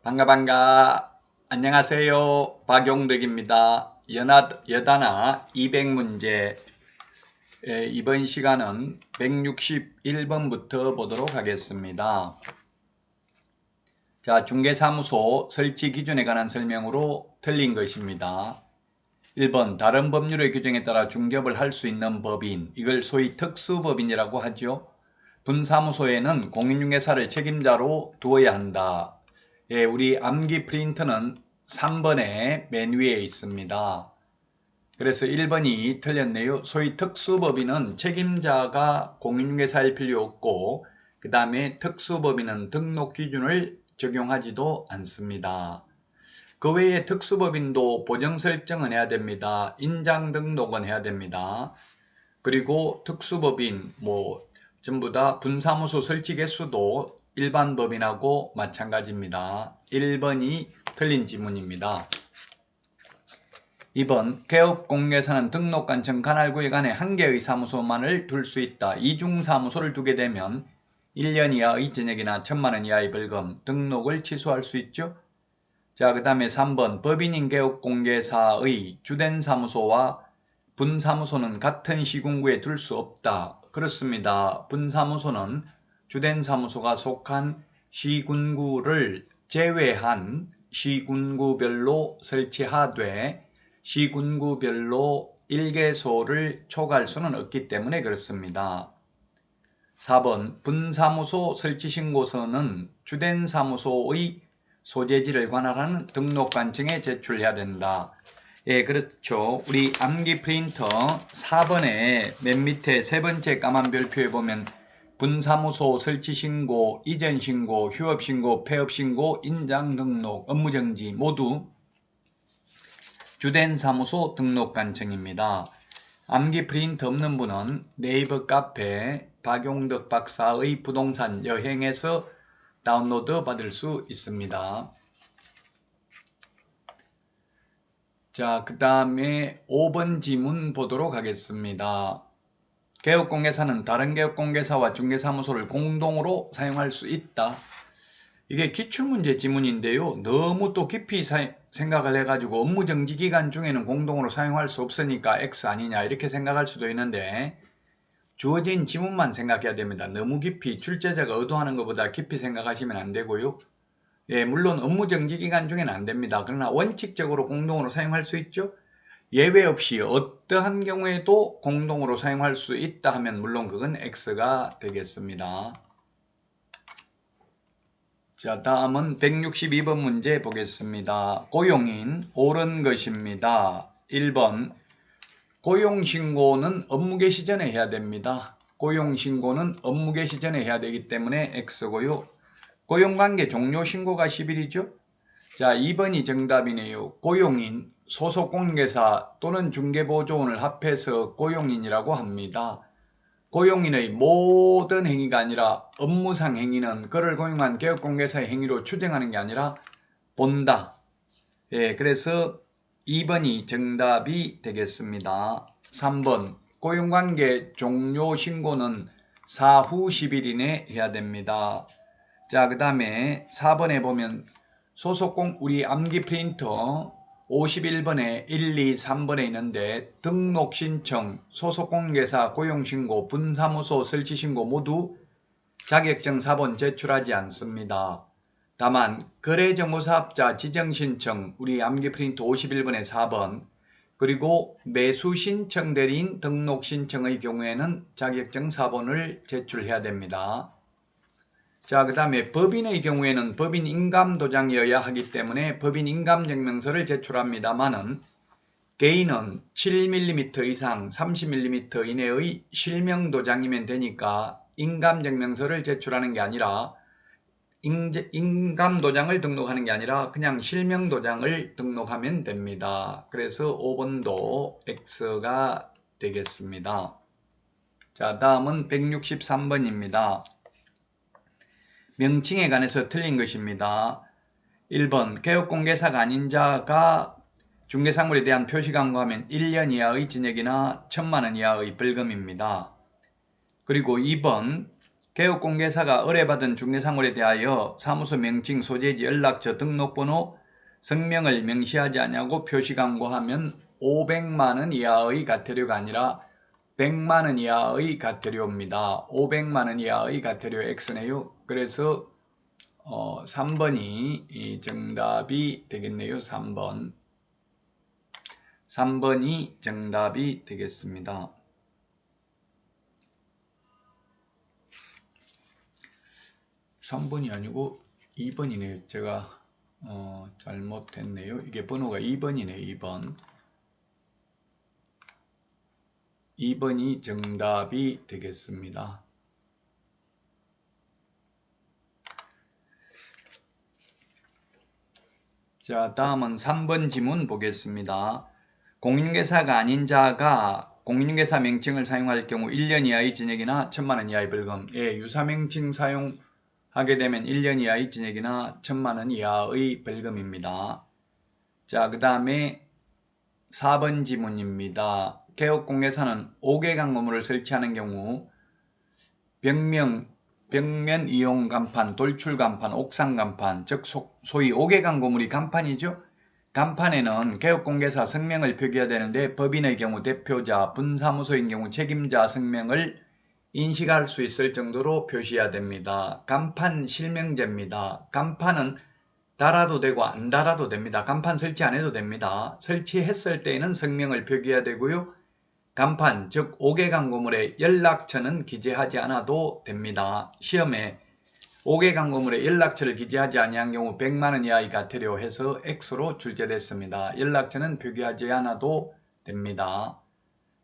반가. 안녕하세요. 박용덕입니다. 여단아 200문제. 이번 시간은 161번부터 보도록 하겠습니다. 자, 중개사무소 설치 기준에 관한 설명으로 틀린 것입니다. 1번, 다른 법률의 규정에 따라 중개업을 할 수 있는 법인, 이걸 소위 특수법인이라고 하죠. 분사무소에는 공인중개사를 책임자로 두어야 한다. 우리 암기 프린터는 3번에 맨 위에 있습니다. 그래서 1번이 틀렸네요. 소위 특수법인은 책임자가 공인중개사일 필요 없고, 그 다음에 특수법인은 등록 기준을 적용하지도 않습니다. 그 외에 특수법인도 보정 설정은 해야 됩니다. 인장 등록은 해야 됩니다. 그리고 특수법인 전부 다 분사무소 설치 개수도 일반 법인하고 마찬가지입니다. 1번이 틀린 지문입니다. 2번, 개업공개사는 등록관청 관할구역안에 한 개의 사무소만을 둘 수 있다. 이중사무소를 두게 되면 1년 이하의 징역이나 1,000만원 이하의 벌금, 등록을 취소할 수 있죠. 자, 그 다음에 3번, 법인인 개업공개사의 주된 사무소와 분사무소는 같은 시군구에 둘 수 없다. 그렇습니다. 분사무소는 주된 사무소가 속한 시군구를 제외한 시군구별로 설치하되 시군구별로 일개소를 초과할 수는 없기 때문에 그렇습니다. 4번, 분사무소 설치신고서는 주된 사무소의 소재지를 관할하는 등록관청에 제출해야 된다. 예, 그렇죠. 우리 암기 프린터 4번에 맨 밑에 세 번째 까만 별표에 보면 분사무소 설치신고, 이전신고, 휴업신고, 폐업신고, 인장등록, 업무정지 모두 주된 사무소 등록관청입니다. 암기 프린터 없는 분은 네이버 카페 박용덕 박사의 부동산 여행에서 다운로드 받을 수 있습니다. 자, 그 다음에 5번 지문 보도록 하겠습니다. 개업공개사는 다른 개업공개사와 중개사무소를 공동으로 사용할 수 있다. 이게 기출문제 지문인데요. 너무 또 깊이 생각을 해가지고 업무정지기간 중에는 공동으로 사용할 수 없으니까 X 아니냐 이렇게 생각할 수도 있는데 주어진 지문만 생각해야 됩니다. 너무 깊이 출제자가 의도하는 것보다 깊이 생각하시면 안 되고요. 예, 물론 업무정지 기간 중에는 안 됩니다. 그러나 원칙적으로 공동으로 사용할 수 있죠. 예외 없이 어떠한 경우에도 공동으로 사용할 수 있다 하면 물론 그건 X가 되겠습니다. 자, 다음은 162번 문제 보겠습니다. 고용인 옳은 것입니다. 1번, 고용신고는 업무 개시 전에 해야 됩니다. 고용신고는 업무 개시 전에 해야 되기 때문에 X고요. 고용관계 종료신고가 10일이죠. 자, 2번이 정답이네요. 고용인, 소속공개사 또는 중개보조원을 합해서 고용인이라고 합니다. 고용인의 모든 행위가 아니라 업무상 행위는 그를 고용한 개업공개사의 행위로 추정하는 게 아니라 본다. 예, 그래서 2번이 정답이 되겠습니다. 3번, 고용관계 종료 신고는 사후 10일 이내 해야 됩니다. 자, 그 다음에 4번에 보면 우리 암기 프린터 51번에 1, 2, 3번에 있는데 등록 신청, 소속공개사 고용신고, 분사무소 설치신고 모두 자격증 4번 제출하지 않습니다. 다만 거래정보사업자 지정신청 우리 암기 프린터 51번에 4번 그리고 매수신청 대리인 등록신청의 경우에는 자격증 4번을 제출해야 됩니다. 자, 그 다음에 법인의 경우에는 법인 인감도장이어야 하기 때문에 법인 인감증명서를 제출합니다만은 개인은 7mm 이상 30mm 이내의 실명도장이면 되니까 인감증명서를 제출하는 게 아니라 인감도장을 등록하는 게 아니라 그냥 실명도장을 등록하면 됩니다. 그래서 5번도 X가 되겠습니다. 자, 다음은 163번입니다. 명칭에 관해서 틀린 것입니다. 1번, 개업공개사가 아닌 자가 중개사물에 대한 표시광고하면 1년 이하의 징역이나 1,000만원 이하의 벌금입니다. 그리고 2번, 개업공개사가 의뢰받은 중개사물에 대하여 사무소 명칭, 소재지, 연락처, 등록번호, 성명을 명시하지 않냐고 표시광고하면 500만원 이하의 가태료가 아니라 100만원 이하의 가태료입니다. 500만원 이하의 가태료 X네요. 그래서 3번이 정답이 되겠네요. 3번. 3번이 정답이 되겠습니다. 3번이 아니고 2번이네요. 제가 잘못했네요. 이게 번호가 2번이네요. 2번. 2번이 정답이 되겠습니다. 자, 다음은 3번 지문 보겠습니다. 공인중개사가 아닌 자가 공인중개사 명칭을 사용할 경우 1년 이하의 징역이나 1000만원 이하의 벌금. 예, 유사명칭 사용하게 되면 1년 이하의 징역이나 1000만원 이하의 벌금입니다. 자, 그 다음에 4번 지문입니다. 개업공개사는 5개 광고물을 설치하는 경우 벽면 이용 간판, 돌출 간판, 옥상 간판, 즉 소위 5개 광고물이 간판이죠. 간판에는 개업공개사 성명을 표기해야 되는데 법인의 경우 대표자, 분사무소인 경우 책임자 성명을 인식할 수 있을 정도로 표시해야 됩니다. 간판 실명제입니다. 간판은 달아도 되고 안 달아도 됩니다. 간판 설치 안 해도 됩니다. 설치했을 때에는 성명을 표기해야 되고요. 간판, 즉 5개 광고물에 연락처는 기재하지 않아도 됩니다. 시험에 5개 광고물에 연락처를 기재하지 아니한 경우 100만원 이하의 가태료 해서 X로 출제됐습니다. 연락처는 표기하지 않아도 됩니다.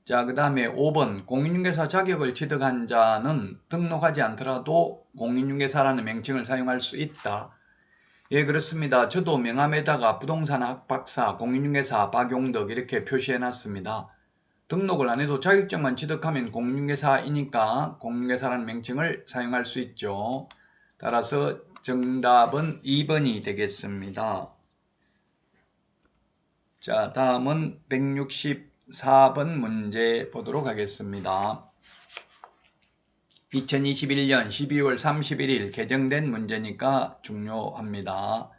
자, 그 다음에 5번 공인중개사 자격을 취득한 자는 등록하지 않더라도 공인중개사라는 명칭을 사용할 수 있다. 예, 그렇습니다. 저도 명함에다가 부동산 학박사, 공인중개사, 박용덕 이렇게 표시해놨습니다. 등록을 안 해도 자격증만 취득하면 공인중개사이니까 공인중개사라는 명칭을 사용할 수 있죠. 따라서 정답은 2번이 되겠습니다. 자, 다음은 164번 문제 보도록 하겠습니다. 2021년 12월 31일 개정된 문제니까 중요합니다.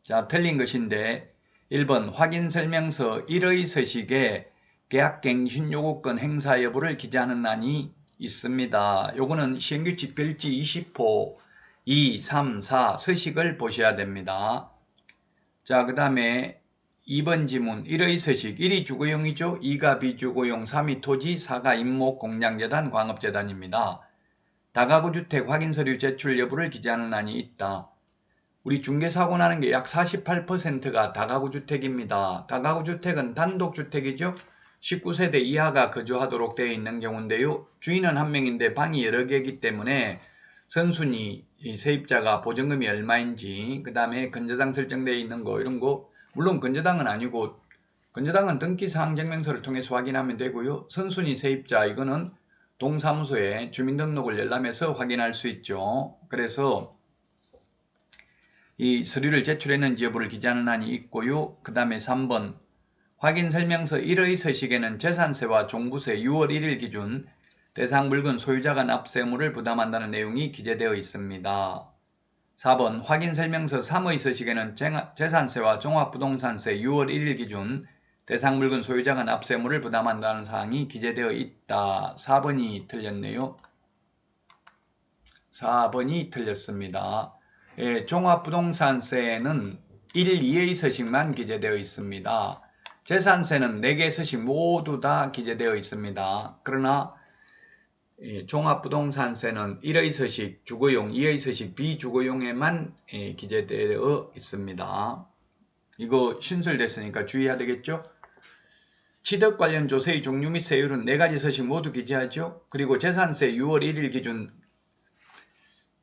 자, 틀린 것인데 1번 확인설명서 1의 서식에 계약갱신 요구권 행사 여부를 기재하는 란이 있습니다. 요거는 시행규칙 별지 20호 2, 3, 4 서식을 보셔야 됩니다. 자, 그 다음에 2번 지문 1의 서식 1이 주거용이죠. 2가 비주거용, 3이 토지, 4가 임목, 공장재단, 광업재단입니다. 다가구 주택 확인서류 제출 여부를 기재하는 란이 있다. 우리 중개사고 나는 게 약 48%가 다가구 주택입니다. 다가구 주택은 단독주택이죠. 19세대 이하가 거주하도록 되어 있는 경우인데요. 주인은 한 명인데 방이 여러 개이기 때문에 선순위 세입자가 보증금이 얼마인지, 그 다음에 건저당 설정되어 있는 거 이런 거, 물론 건저당은 아니고 건저당은 등기사항증명서를 통해서 확인하면 되고요. 선순위 세입자 이거는 동사무소에 주민등록을 열람해서 확인할 수 있죠. 그래서 이 서류를 제출했는지 여부를 기재하는 란이 있고요. 그 다음에 3번 확인설명서 1의 서식에는 재산세와 종부세 6월 1일 기준 대상 물건 소유자가 납세의무를 부담한다는 내용이 기재되어 있습니다. 4번 확인설명서 3의 서식에는 재산세와 종합부동산세 6월 1일 기준 대상 물건 소유자가 납세의무를 부담한다는 사항이 기재되어 있다. 4번이 틀렸네요. 4번이 틀렸습니다. 예, 종합부동산세는 1, 2의 서식만 기재되어 있습니다. 재산세는 4개 서식 모두 다 기재되어 있습니다. 그러나 종합부동산세는 1의 서식 주거용, 2의 서식 비주거용에만 기재되어 있습니다. 이거 신설됐으니까 주의해야 되겠죠? 취득 관련 조세의 종류 및 세율은 4가지 서식 모두 기재하죠. 그리고 재산세 6월 1일 기준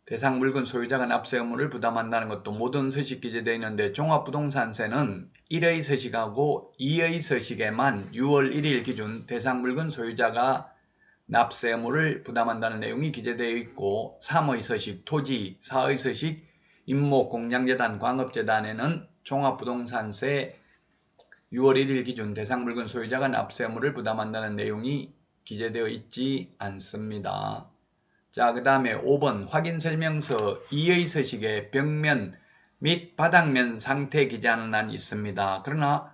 대상 물건 소유자가 납세 의무를 부담한다는 것도 모든 서식 기재되어 있는데 종합부동산세는 1의 서식하고 2의 서식에만 6월 1일 기준 대상 물건 소유자가 납세 의무를 부담한다는 내용이 기재되어 있고 3의 서식 토지, 4의 서식 임목, 공장재단, 광업재단에는 종합부동산세 6월 1일 기준 대상 물건 소유자가 납세 의무를 부담한다는 내용이 기재되어 있지 않습니다. 자, 그 다음에 5번 확인설명서 이의 서식에 벽면 및 바닥면 상태 기재하는 란이 있습니다. 그러나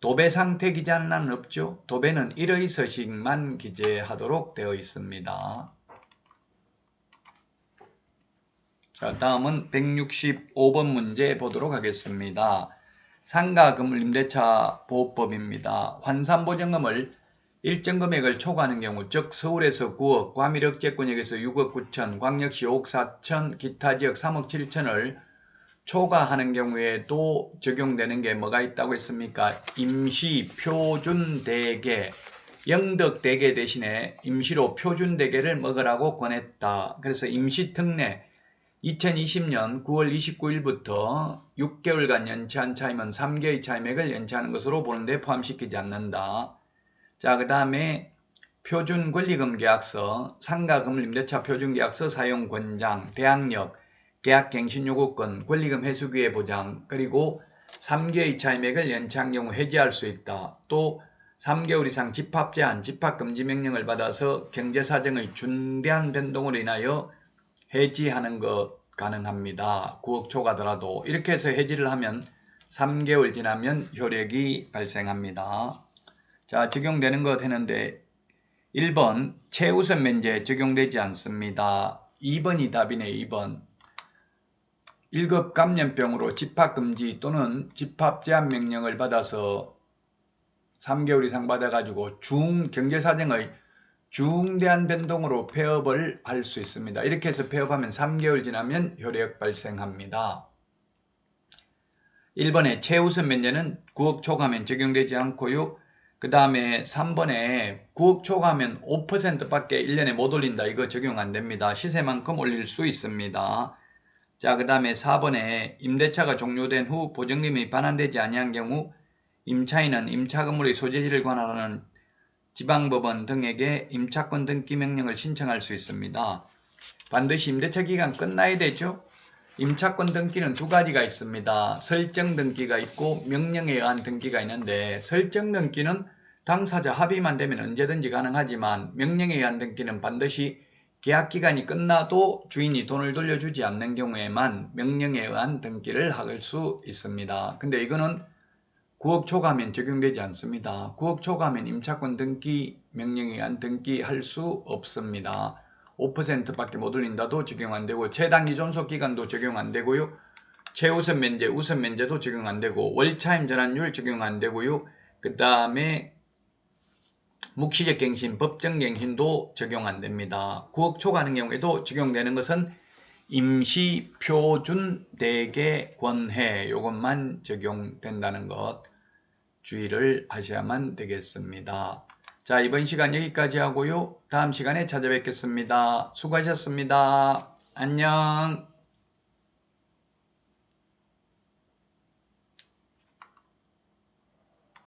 도배 상태 기재하는 란은 없죠. 도배는 1의 서식만 기재하도록 되어 있습니다. 자, 다음은 165번 문제 보도록 하겠습니다. 상가 건물 임대차 보호법입니다. 환산보증금을 일정 금액을 초과하는 경우, 즉 서울에서 9억, 과밀 억제권역에서 6억 9천, 광역시 5억 4천, 기타 지역 3억 7천을 초과하는 경우에도 적용되는 게 뭐가 있다고 했습니까? 임시 표준대계, 영덕대계 대신에 임시로 표준대계를 먹으라고 권했다. 그래서 임시특례 2020년 9월 29일부터 6개월간 연체한 차이면 3개의 차임액을 연체하는 것으로 보는데 포함시키지 않는다. 자, 그 다음에 표준권리금 계약서, 상가 건물 임대차 표준계약서 사용 권장, 대항력, 계약갱신요구권, 권리금 회수기회 보장, 그리고 3개의 차임액을 연체한 경우 해지할 수 있다. 또 3개월 이상 집합제한, 집합금지명령을 받아서 경제사정의 중대한 변동으로 인하여 해지하는 것 가능합니다. 9억 초과더라도. 이렇게 해서 해지를 하면 3개월 지나면 효력이 발생합니다. 자, 적용되는 것 했는데 1번 최우선 면제 적용되지 않습니다. 2번이 답이네. 2번 1급 감염병으로 집합금지 또는 집합제한 명령을 받아서 3개월 이상 받아가지고 경제사정의 중대한 변동으로 폐업을 할 수 있습니다. 이렇게 해서 폐업하면 3개월 지나면 효력 발생합니다. 1번에 최우선 면제는 9억 초과하면 적용되지 않고요. 그 다음에 3번에 9억 초과하면 5%밖에 1년에 못 올린다. 이거 적용 안 됩니다. 시세만큼 올릴 수 있습니다. 자, 그 다음에 4번에 임대차가 종료된 후 보증금이 반환되지 아니한 경우 임차인은 임차 건물의 소재지를 관할하는 지방법원 등에게 임차권 등기 명령을 신청할 수 있습니다. 반드시 임대차 기간 끝나야 되죠. 임차권 등기는 두 가지가 있습니다. 설정 등기가 있고 명령에 의한 등기가 있는데, 설정 등기는 당사자 합의만 되면 언제든지 가능하지만 명령에 의한 등기는 반드시 계약기간이 끝나도 주인이 돈을 돌려주지 않는 경우에만 명령에 의한 등기를 할 수 있습니다. 근데 이거는 9억 초과하면 적용되지 않습니다. 9억 초과하면 임차권 등기 명령에 의한 등기 할 수 없습니다. 5%밖에 못 올린다도 적용 안 되고, 최단기 존속 기간도 적용 안 되고요. 최우선 면제, 우선 면제도 적용 안 되고, 월차임 전환율 적용 안 되고요. 그 다음에 묵시적 갱신, 법정 갱신도 적용 안 됩니다. 9억 초과하는 경우에도 적용되는 것은 임시 표준 대개 권해, 이것만 적용된다는 것 주의를 하셔야만 되겠습니다. 자, 이번 시간 여기까지 하고요. 다음 시간에 찾아뵙겠습니다. 수고하셨습니다. 안녕.